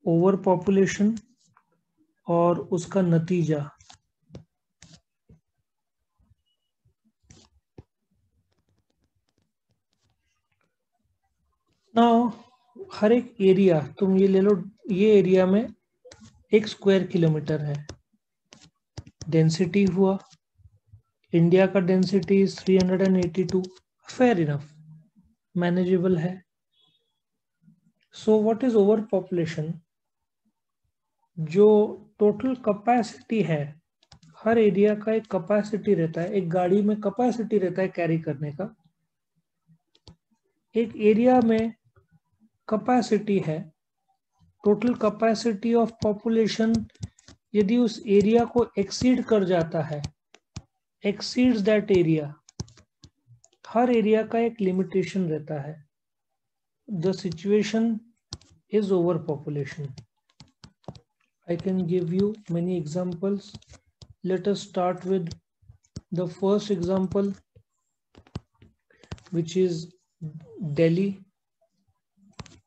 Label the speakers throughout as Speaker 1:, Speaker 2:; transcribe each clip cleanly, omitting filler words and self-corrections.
Speaker 1: Over population और उसका नतीजा। नाउ हर एक एरिया तुम ये ले लो, ये एरिया में 1 स्क्वायर किलोमीटर है। डेंसिटी हुआ, इंडिया का डेंसिटी 382, फेयर इनफ, मैनेजेबल है। So what is over population? जो टोटल कैपेसिटी है, हर एरिया का एक कैपेसिटी रहता है, एक गाड़ी में कैपेसिटी रहता है कैरी करने का। एक एरिया में कैपेसिटी है, टोटल कैपेसिटी ऑफ पॉपुलेशन यदि उस एरिया को एक्सीड कर जाता है, exceeds that area, her area का एक लिमिटेशन रहता है। The situation is over population. I can give you many examples. Let us start with the first example, which is Delhi,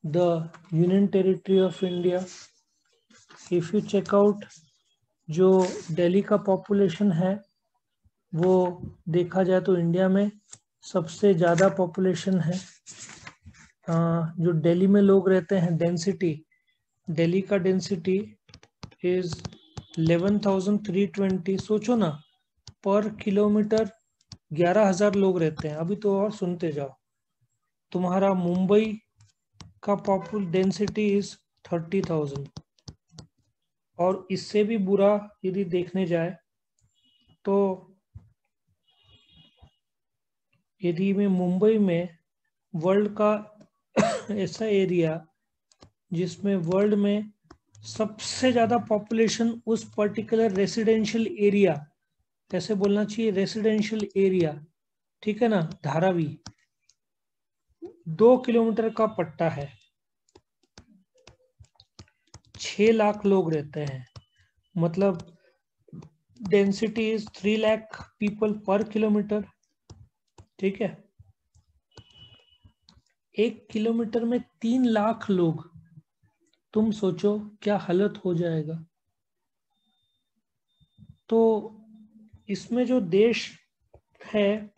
Speaker 1: the Union Territory of India. If you check out जो दिल्ली का population है, वो देखा जाए तो India में सबसे ज़्यादा पॉपुलेशन है। जो दिल्ली में लोग रहते हैं, डेंसिटी, दिल्ली का डेंसिटी इज 11,320। सोचो ना, पर किलोमीटर 11,000 लोग रहते हैं। अभी तो और सुनते जाओ। तुम्हारा मुंबई का पॉपुलेशन डेंसिटी इज 30,000। और इससे भी बुरा यदि देखने जाए तो यदि मैं मुंबई में वर्ल्ड का ऐसा एरिया जिसमें वर्ल्ड में सबसे ज्यादा पॉपुलेशन उस पर्टिकुलर रेसिडेंशियल एरिया, कैसे बोलना चाहिए, रेसिडेंशियल एरिया, ठीक है ना, धारावी, 2 किलोमीटर का पट्टा है, 6 लाख लोग रहते हैं। मतलब डेंसिटी इज 3 लाख पीपल पर किलोमीटर। ठीक है, 1 किलोमीटर में 3 लाख लोग। तुम सोचो क्या हालत हो जाएगा। तो इसमें जो देश है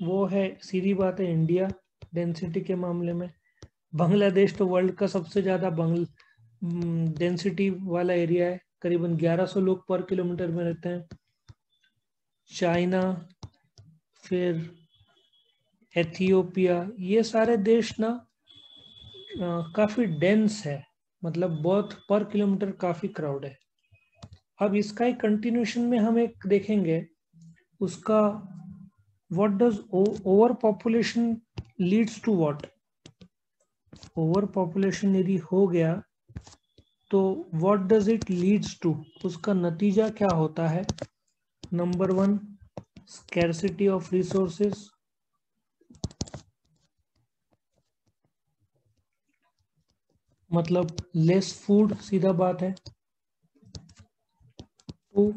Speaker 1: वो है, सीधी बात है, इंडिया डेंसिटी के मामले में। बांग्लादेश तो वर्ल्ड का सबसे ज्यादा डेंसिटी वाला एरिया है, करीबन 1100 लोग पर किलोमीटर में रहते हैं। चाइना, फिर एथियोपिया, ये सारे देश ना काफी डेंस है, मतलब बहुत पर किलोमीटर काफी क्राउड है। अब इसका एक कंटिन्यूशन में हम एक देखेंगे उसका, what does over population leads to what. Over population यदि हो गया तो what does it leads to, उसका नतीजा क्या होता है। नंबर 1, स्कैर्सिटी ऑफ रिसोर्सेस, मतलब लेस फूड, सीधा बात है। 2,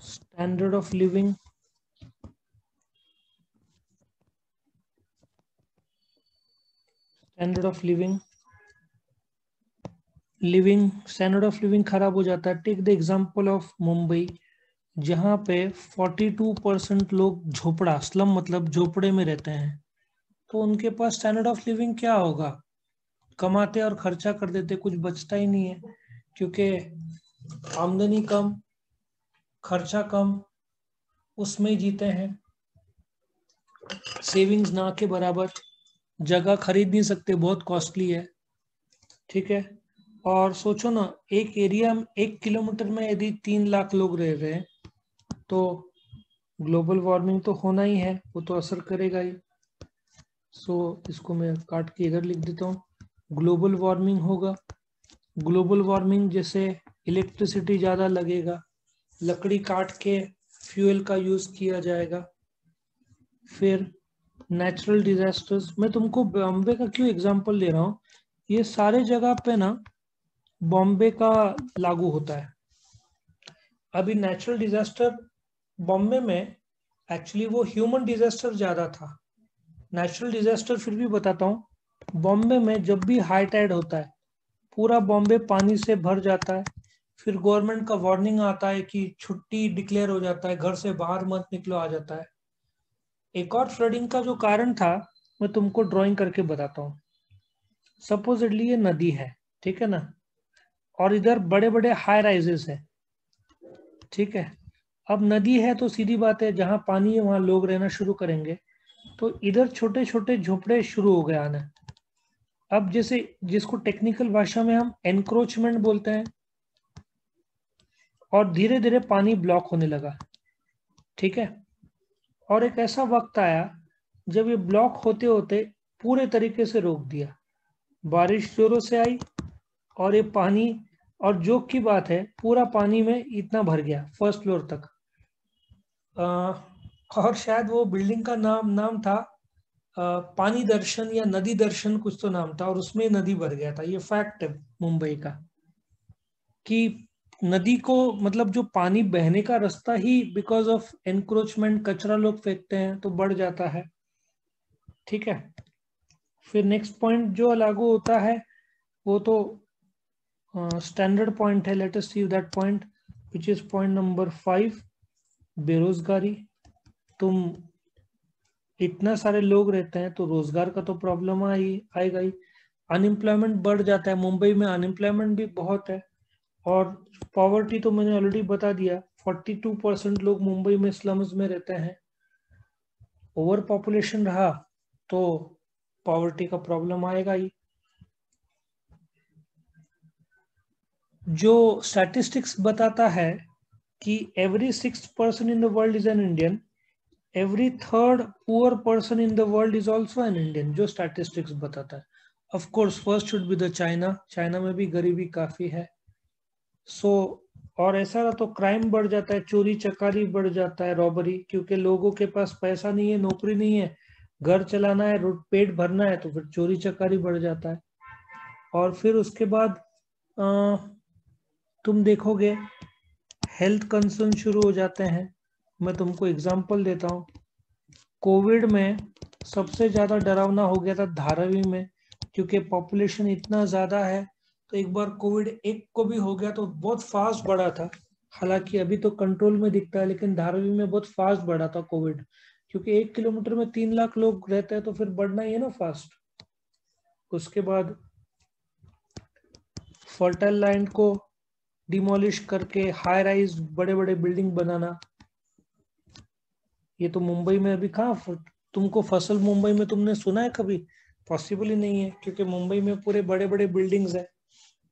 Speaker 1: standard of living, standard of living standard of living खराब हो जाता है। Take the example of Mumbai, जहां पे 42% लोग झोपड़ा, स्लम मतलब झोपड़े में रहते हैं। तो उनके पास स्टैंडर्ड ऑफ लिविंग क्या होगा, कमाते और खर्चा कर देते, कुछ बचता ही नहीं है, क्योंकि आमदनी कम, खर्चा कम, उसमें ही जीते हैं। सेविंग्स ना के बराबर, जगह खरीद नहीं सकते, बहुत कॉस्टली है। ठीक है, और सोचो ना, एक एरिया में 1 किलोमीटर में यदि 3 लाख लोग रह रहे हैं तो ग्लोबल वार्मिंग तो होना ही है, वो तो असर करेगा ही। सो इसको मैं काट के इधर लिख देता हूँ, ग्लोबल वार्मिंग होगा। ग्लोबल वार्मिंग जैसे इलेक्ट्रिसिटी ज़्यादा लगेगा, लकड़ी काट के फ्यूल का यूज़ किया जाएगा। फिर नेचुरल डिजास्टर्स, मैं तुमको बॉम्बे का क्यों एग्जांपल ले रहा हूँ, ये सारे जगह पे ना बॉम्बे का लागू होता है। अभी नेचुरल डिजास्टर बॉम्बे में एक्चुअली वो ह्यूमन डिजास्टर ज़्यादा था। नेचुरल डिजास्टर फिर भी बताता हूँ, बॉम्बे में जब भी हाई टाइड होता है, पूरा बॉम्बे पानी से भर जाता है। फिर गवर्नमेंट का वार्निंग आता है कि छुट्टी डिक्लेयर हो जाता है, घर से बाहर मत निकलो आ जाता है। एक और फ्लडिंग का जो कारण था मैं तुमको ड्राइंग करके बताता हूँ। सपोजिटली ये नदी है, ठीक है ना, और इधर बड़े बड़े हाई राइजेस है, ठीक है। अब नदी है तो सीधी बात है, जहां पानी है वहां लोग रहना शुरू करेंगे, तो इधर छोटे छोटे झोपड़े शुरू हो गए आना। अब जैसे जिसको टेक्निकल भाषा में हम एनक्रोचमेंट बोलते हैं, और धीरे धीरे पानी ब्लॉक होने लगा, ठीक है। और एक ऐसा वक्त आया जब ये ब्लॉक होते होते पूरे तरीके से रोक दिया, बारिश जोरों से आई और ये पानी, और जोक की बात है पूरा पानी में इतना भर गया फर्स्ट फ्लोर तक। और शायद वो बिल्डिंग का नाम था पानी दर्शन या नदी दर्शन, कुछ तो नाम था, और उसमें नदी भर गया था। ये फैक्ट है मुंबई का कि नदी को, मतलब जो पानी बहने का रास्ता ही बिकॉज ऑफ एनक्रोचमेंट, कचरा लोग फेंकते हैं तो बढ़ जाता है, ठीक है। फिर नेक्स्ट पॉइंट जो लागू होता है वो तो स्टैंडर्ड पॉइंट है। Let us see that point which is point number 5, बेरोजगारी। तुम इतना सारे लोग रहते हैं तो रोजगार का तो प्रॉब्लम आएगा ही। अनएम्प्लॉयमेंट बढ़ जाता है, मुंबई में अनएम्प्लॉयमेंट भी बहुत है। और पॉवर्टी तो मैंने ऑलरेडी बता दिया, 42% लोग मुंबई में स्लम्स में रहते हैं। ओवर पॉपुलेशन रहा तो पॉवर्टी का प्रॉब्लम आएगा ही। जो स्टैटिस्टिक्स बताता है कि every 6th person in the world is an Indian, every third poor person in the world is also an Indian, जो स्टैटिस्टिक्स बताता है। Of course first should be the China, China में भी गरीबी काफी है। सो और ऐसा रहा तो क्राइम बढ़ जाता है, चोरी चकारी बढ़ जाता है, रॉबरी, क्योंकि लोगों के पास पैसा नहीं है, नौकरी नहीं है, घर चलाना है, पेट भरना है, तो फिर चोरी चकारी बढ़ जाता है। और फिर उसके बाद तुम देखोगे हेल्थ कंसर्न शुरू हो जाते हैं। मैं तुमको एग्जांपल देता हूँ। कोविड में सबसे ज्यादा डरावना हो गया था धारावी में, क्योंकि पॉपुलेशन इतना ज्यादा है। तो एक बार कोविड एक को भी हो गया तो बहुत फास्ट बढ़ा था। हालांकि अभी तो कंट्रोल में दिखता है, लेकिन धारावी में बहुत फास्ट बढ़ा था कोविड, क्योंकि 1 किलोमीटर में 3 लाख लोग रहते हैं तो फिर बढ़ना ही है ना फास्ट। उसके बाद फर्टाइल लैंड को डिमोलिश करके हाई राइज बड़े बड़े बिल्डिंग बनाना, ये तो मुंबई में अभी कहाँ, तुमको फसल मुंबई में तुमने सुना है कभी? पॉसिबल ही नहीं है, क्योंकि मुंबई में पूरे बड़े बड़े बिल्डिंग्स है।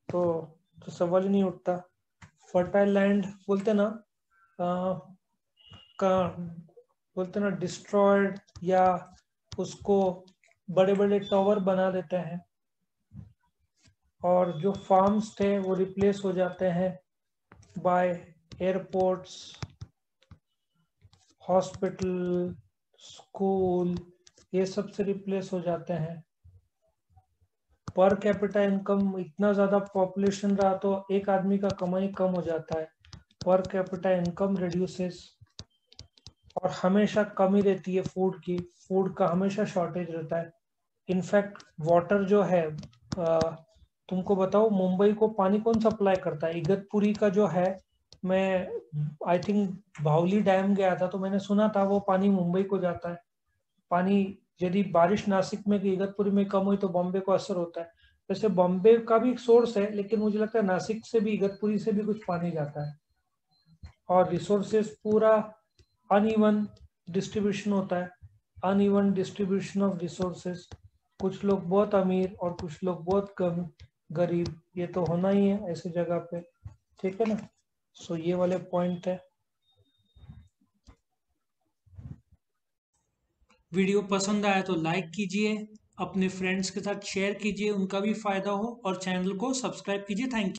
Speaker 1: तो, सवाल ही नहीं उठता। फर्टाइल लैंड बोलते ना, का बोलते ना डिस्ट्रॉयड, या उसको बड़े बड़े टावर बना देते हैं, और जो फार्म्स थे वो रिप्लेस हो जाते हैं बाय एयरपोर्ट्स, हॉस्पिटल, स्कूल, ये सब से रिप्लेस हो जाते हैं। पर कैपिटा इनकम, इतना ज्यादा पॉपुलेशन रहा तो एक आदमी का कमाई कम हो जाता है, पर कैपिटा इनकम रिड्यूसेस, और हमेशा कमी रहती है फूड की, फूड का हमेशा शॉर्टेज रहता है। इनफैक्ट वाटर जो है, तुमको बताओ मुंबई को पानी कौन सप्लाई करता है? इगतपुरी का जो है, मैं आई थिंक भावली डैम गया था तो मैंने सुना था वो पानी मुंबई को जाता है। पानी यदि बारिश नासिक में कि इगतपुरी में कम हुई तो बॉम्बे को असर होता है। वैसे बॉम्बे का भी एक सोर्स है, लेकिन मुझे लगता है नासिक से भी, इगतपुरी से भी कुछ पानी जाता है। और रिसोर्सेस पूरा अनइवन डिस्ट्रीब्यूशन होता है, अनइवन डिस्ट्रीब्यूशन ऑफ रिसोर्सेस। कुछ लोग बहुत अमीर और कुछ लोग बहुत कम गरीब, ये तो होना ही है ऐसी जगह पे, ठीक है ना। सो ये वाले पॉइंट है। वीडियो पसंद आया तो लाइक कीजिए, अपने फ्रेंड्स के साथ शेयर कीजिए, उनका भी फायदा हो, और चैनल को सब्सक्राइब कीजिए। Thank you.